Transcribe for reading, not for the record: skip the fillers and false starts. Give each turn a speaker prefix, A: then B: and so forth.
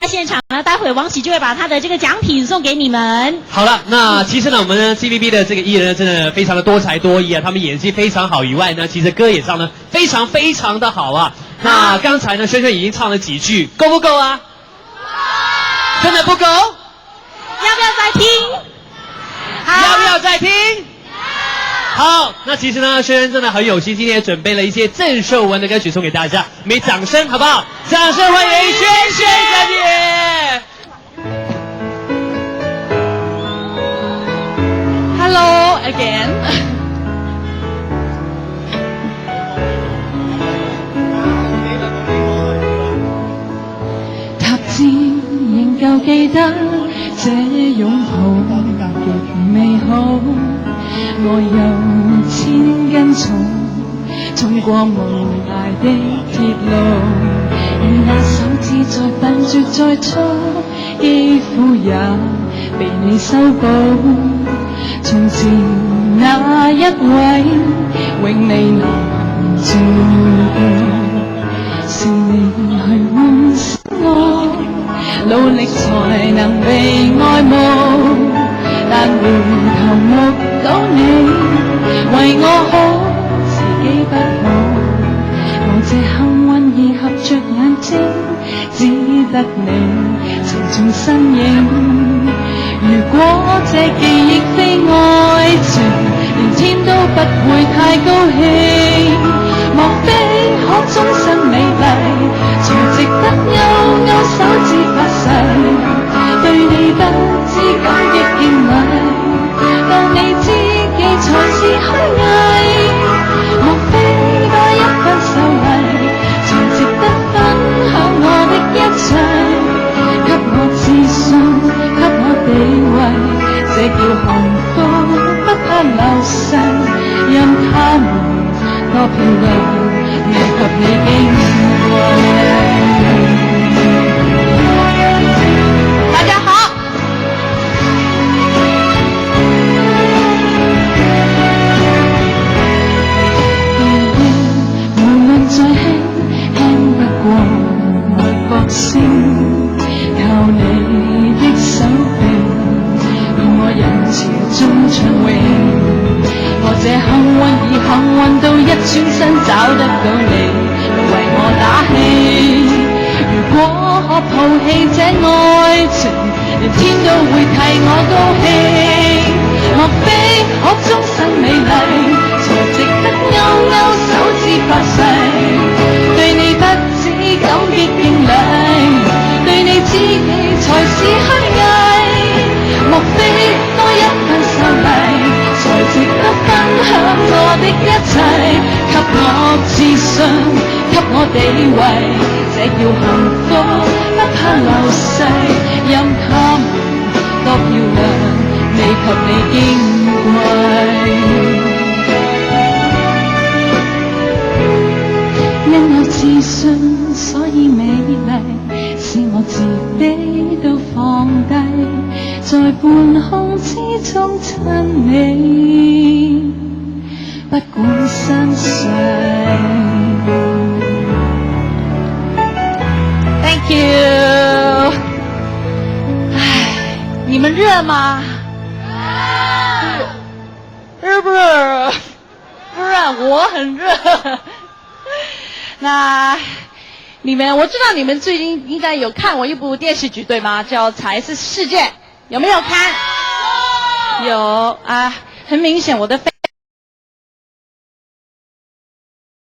A: 现场呢，待会王喜就会把他的这个奖品送给你们。
B: 好了，那其实呢，我们 TVB 的这个艺人呢，真的非常的多才多艺啊，他们演技非常好以外呢，其实歌也唱得非常的好啊。那刚才呢，轩轩已经唱了几句，够不够啊？真的不够？
A: 要不要再听？
B: 要不要再听？好，那其实呢，轩轩真的很有心，今天也准备了一些郑秀文的歌曲送给大家，我们掌声好不好？掌声欢迎轩轩小姐。
A: Hello again 。
C: 塔尖仍舊記得這擁抱極美好，我有千斤重，衝過無涯的鐵路，而那手指再笨拙再粗，肌膚也被你修補。從前那一位永未能照顧，是你去喚醒我，努力才能被愛慕。但回頭目睹你為我好，自己不好。我這幸運兒合着眼睛，只得你沉重身影。如果這記憶非愛情，連天都不會太高興。莫非可終身美麗，才值得勾勾手指發誓？對你不知感激敬禮，當你知己才是虛偽。莫非多一分秀麗，才值得分享我的一切？給我自信，給我地位，這叫幸福，不怕流逝。任他們多漂亮，未及你矜貴。大家好。無論再輕不過外國星，靠你的手臂，讓我人潮中暢泳。我這幸運兒幸運到一轉身找得到你，為我打氣。如果可抱棄這愛情，連天都會替我高興。莫非可終身美麗，才值得勾勾手指發誓？對你不止感激敬禮，對你知己才是虛偽。莫非多一份秀麗，才值得分享我的一切？給我自信，給我地位，這叫幸福，不怕流逝。任他們多漂亮，未及你矜貴。因有自信，所以美麗，使我自卑都放低，在半空之中親你，不管身世。Thank you。唉，你们热吗？热不热？不热，我很热。那你们，我知道你们最近应该有看我一部电视剧对吗？叫《才是世界》，有没有看？有啊，很明显我的